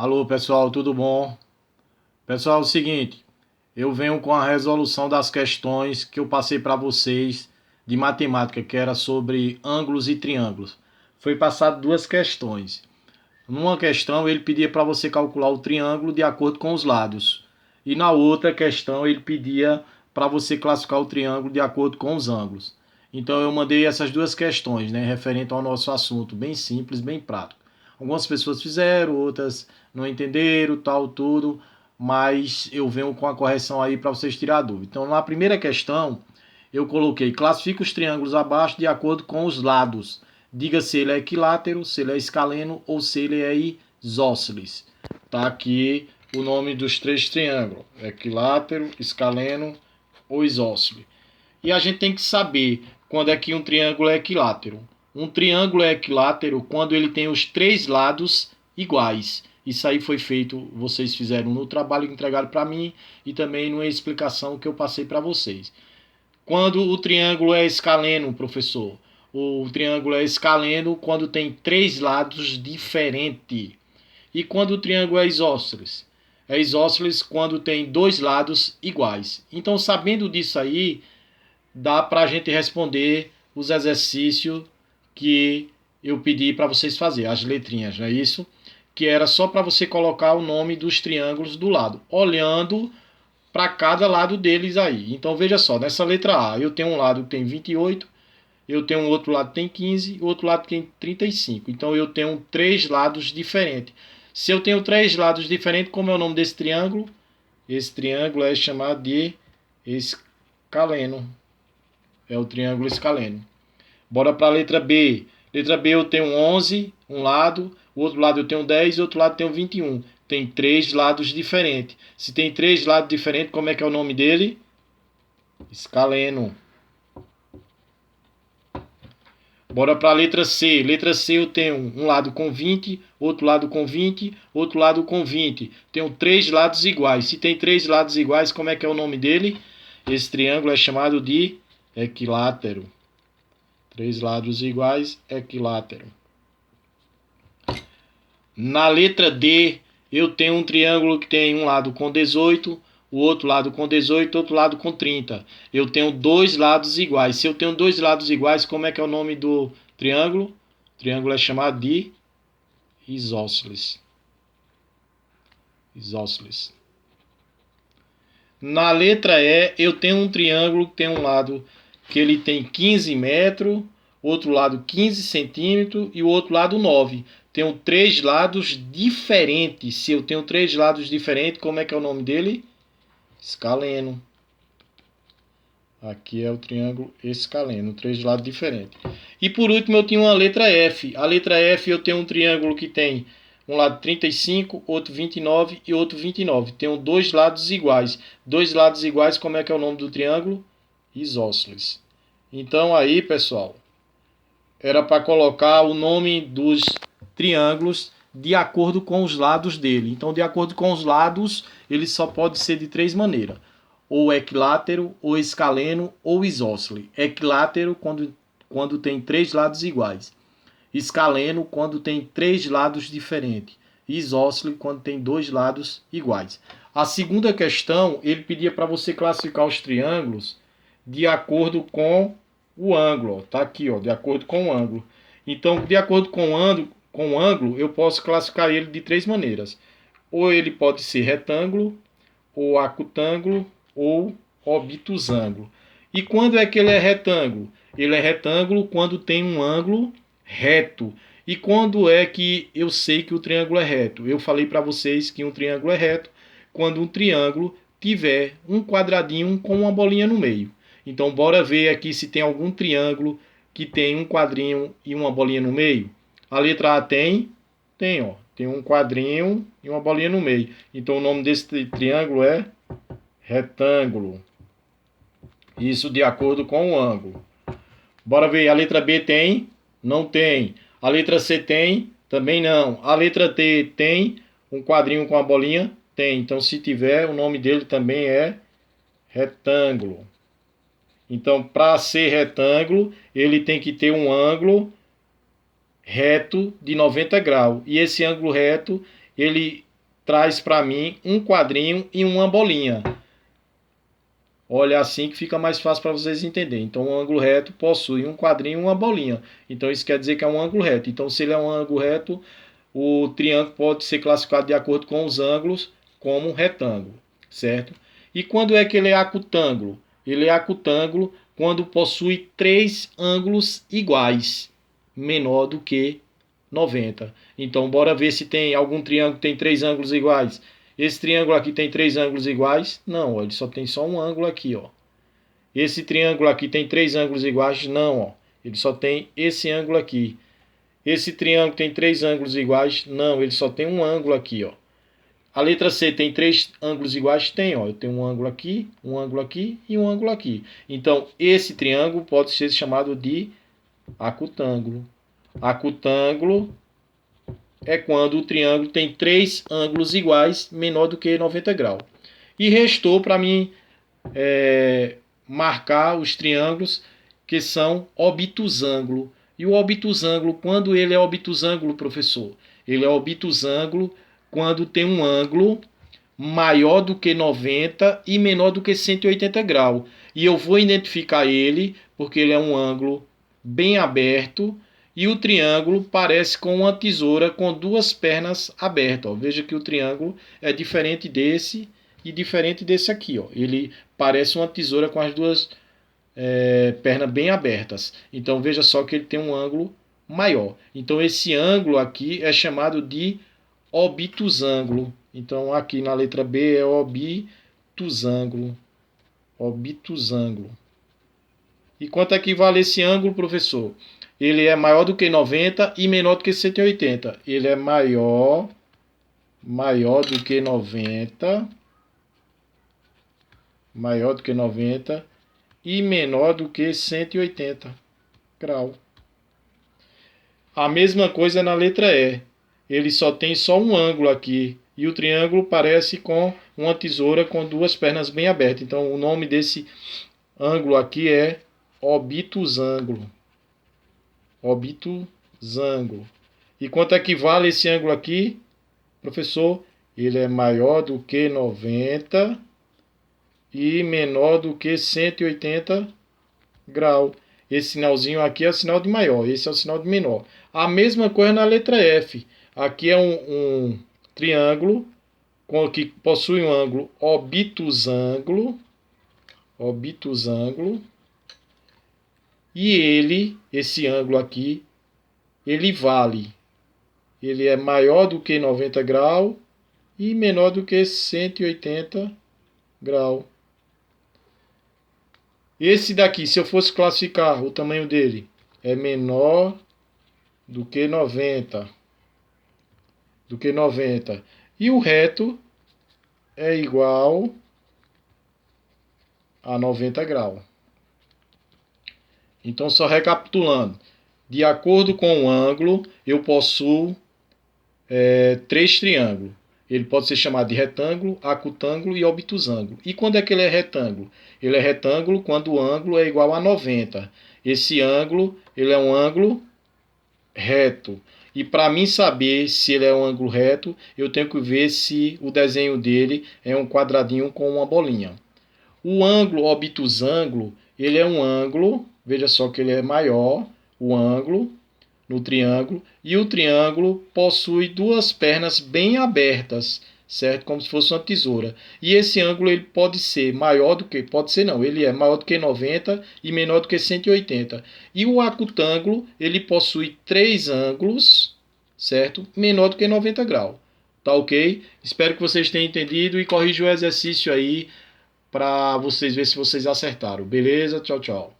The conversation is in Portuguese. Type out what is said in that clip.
Alô, pessoal, tudo bom? Pessoal, é o seguinte, eu venho com a resolução das questões que eu passei para vocês de matemática, que era sobre ângulos e triângulos. Foi passado duas questões. Numa questão, ele pedia para você calcular o triângulo de acordo com os lados. E na outra questão, ele pedia para você classificar o triângulo de acordo com os ângulos. Então, eu mandei essas duas questões, né, referente ao nosso assunto, bem simples, bem prático. Algumas pessoas fizeram, outras não entenderam, tal, tudo, mas eu venho com a correção aí para vocês tirar a dúvida. Então, na primeira questão, eu coloquei classifica os triângulos abaixo de acordo com os lados. Diga se ele é equilátero, se ele é escaleno ou se ele é isósceles. Tá aqui o nome dos três triângulos: equilátero, escaleno ou isósceles. E a gente tem que saber quando é que um triângulo é equilátero. Um triângulo é equilátero quando ele tem os três lados iguais. Isso aí foi feito, vocês fizeram no trabalho que entregaram para mim e também numa explicação que eu passei para vocês. Quando o triângulo é escaleno, professor? O triângulo é escaleno quando tem três lados diferentes. E quando o triângulo é isósceles? É isósceles quando tem dois lados iguais. Então, sabendo disso aí, dá para a gente responder os exercícios que eu pedi para vocês fazerem, as letrinhas, não é isso? Que era só para você colocar o nome dos triângulos do lado, olhando para cada lado deles aí. Então veja só, nessa letra A, eu tenho um lado que tem 28, eu tenho um outro lado que tem 15, e o outro lado que tem 35. Então eu tenho três lados diferentes. Se eu tenho três lados diferentes, como é o nome desse triângulo? Esse triângulo é chamado de escaleno. É o triângulo escaleno. Bora para a letra B. Letra B eu tenho 11, um lado, o outro lado eu tenho 10 e o outro lado eu tenho 21. Tem três lados diferentes. Se tem três lados diferentes, como é que é o nome dele? Escaleno. Bora para a letra C. Letra C eu tenho um lado com 20, outro lado com 20, outro lado com 20. Tenho três lados iguais. Se tem três lados iguais, como é que é o nome dele? Esse triângulo é chamado de equilátero. Três lados iguais, equilátero. Na letra D, eu tenho um triângulo que tem um lado com 18, o outro lado com 18, outro lado com 30. Eu tenho dois lados iguais. Se eu tenho dois lados iguais, como é que é o nome do triângulo? O triângulo é chamado de isósceles. Isósceles. Na letra E, eu tenho um triângulo que tem um lado que ele tem 15 metros, outro lado 15 centímetros e o outro lado 9. Tenho três lados diferentes. Se eu tenho três lados diferentes, como é que é o nome dele? Escaleno. Aqui é o triângulo escaleno, três lados diferentes. E por último eu tenho uma letra F. A letra F eu tenho um triângulo que tem um lado 35, outro 29 e outro 29. Tenho dois lados iguais. Dois lados iguais, como é que é o nome do triângulo? Isósceles. Então aí, pessoal, era para colocar o nome dos triângulos de acordo com os lados dele. Então, de acordo com os lados, ele só pode ser de três maneiras: ou equilátero, ou escaleno, ou isósceles. Equilátero quando tem três lados iguais. Escaleno quando tem três lados diferentes. Isósceles quando tem dois lados iguais. A segunda questão, ele pedia para você classificar os triângulos de acordo com o ângulo. Tá aqui, ó, de acordo com o ângulo. Então, de acordo com o ângulo, eu posso classificar ele de três maneiras. Ou ele pode ser retângulo, ou acutângulo, ou obtusângulo. E quando é que ele é retângulo? Ele é retângulo quando tem um ângulo reto. E quando é que eu sei que o triângulo é reto? Eu falei para vocês que um triângulo é reto quando um triângulo tiver um quadradinho com uma bolinha no meio. Então, bora ver aqui se tem algum triângulo que tem um quadrinho e uma bolinha no meio. A letra A tem? Tem, ó. Tem um quadrinho e uma bolinha no meio. Então, o nome desse triângulo é retângulo. Isso de acordo com o ângulo. Bora ver, a letra B tem? Não tem. A letra C tem? Também não. A letra T tem um quadrinho com a bolinha? Tem. Então, se tiver, o nome dele também é retângulo. Então, para ser retângulo, ele tem que ter um ângulo reto de 90 graus. E esse ângulo reto, ele traz para mim um quadrinho e uma bolinha. Olha, assim que fica mais fácil para vocês entenderem. Então, um ângulo reto possui um quadrinho e uma bolinha. Então, isso quer dizer que é um ângulo reto. Então, se ele é um ângulo reto, o triângulo pode ser classificado de acordo com os ângulos como um retângulo, certo? E quando é que ele é acutângulo? Ele é acutângulo quando possui 3 ângulos iguais, menor do que 90. Então, bora ver se tem algum triângulo que tem 3 ângulos iguais. Esse triângulo aqui tem 3 ângulos iguais? Não, ó, ele só tem só um ângulo aqui, ó. Esse triângulo aqui tem 3 ângulos iguais? Não, ó. Ele só tem esse ângulo aqui. Esse triângulo tem 3 ângulos iguais? Não, ele só tem um ângulo aqui, ó. A letra C tem 3 ângulos iguais? Tem, ó. Eu tenho um ângulo aqui e um ângulo aqui. Então, esse triângulo pode ser chamado de acutângulo. Acutângulo é quando o triângulo tem 3 ângulos iguais, menor do que 90 graus. E restou para mim marcar os triângulos que são obtusângulo. E o obtusângulo, quando ele é obtusângulo, professor? Ele é obtusângulo quando tem um ângulo maior do que 90 e menor do que 180 graus. E eu vou identificar ele porque ele é um ângulo bem aberto e o triângulo parece com uma tesoura com 2 pernas abertas. Ó. Veja que o triângulo é diferente desse e diferente desse aqui. Ó. Ele parece uma tesoura com as 2 pernas bem abertas. Então veja só que ele tem um ângulo maior. Então esse ângulo aqui é chamado de obtusângulo. Então aqui na letra B é obtusângulo. Obtusângulo. E quanto é que vale esse ângulo, professor? Ele é maior do que 90 e menor do que 180. Ele é maior do que 90, maior do que 90 e menor do que 180 graus. A mesma coisa na letra E. Ele só tem só um ângulo aqui e o triângulo parece com uma tesoura com 2 pernas bem abertas. Então o nome desse ângulo aqui é obtusângulo. Obtusângulo. E quanto é que vale esse ângulo aqui, professor? Ele é maior do que 90 e menor do que 180 graus. Esse sinalzinho aqui é o sinal de maior, esse é o sinal de menor. A mesma coisa na letra F. Aqui é um triângulo que possui um ângulo obtusângulo. Obtusângulo. E esse ângulo aqui, ele é maior do que 90 graus e menor do que 180 graus. Esse daqui, se eu fosse classificar o tamanho dele, é menor do que 90. E o reto é igual a 90 graus. Então, só recapitulando, de acordo com o ângulo, eu possuo 3 triângulos. Ele pode ser chamado de retângulo, acutângulo e obtusângulo. E quando é que ele é retângulo? Ele é retângulo quando o ângulo é igual a 90. Esse ângulo, ele é um ângulo reto. E para mim saber se ele é um ângulo reto, eu tenho que ver se o desenho dele é um quadradinho com uma bolinha. O ângulo obtusângulo, ele é um ângulo, veja só que ele é maior, o ângulo no triângulo, e o triângulo possui 2 pernas bem abertas, certo? Como se fosse uma tesoura. E esse ângulo ele pode ser maior do que, pode ser não, ele é maior do que 90 e menor do que 180. E o acutângulo, ele possui 3 ângulos, certo? Menor do que 90 graus. Tá ok? Espero que vocês tenham entendido e corrija o exercício aí para vocês verem se vocês acertaram. Beleza? Tchau, tchau.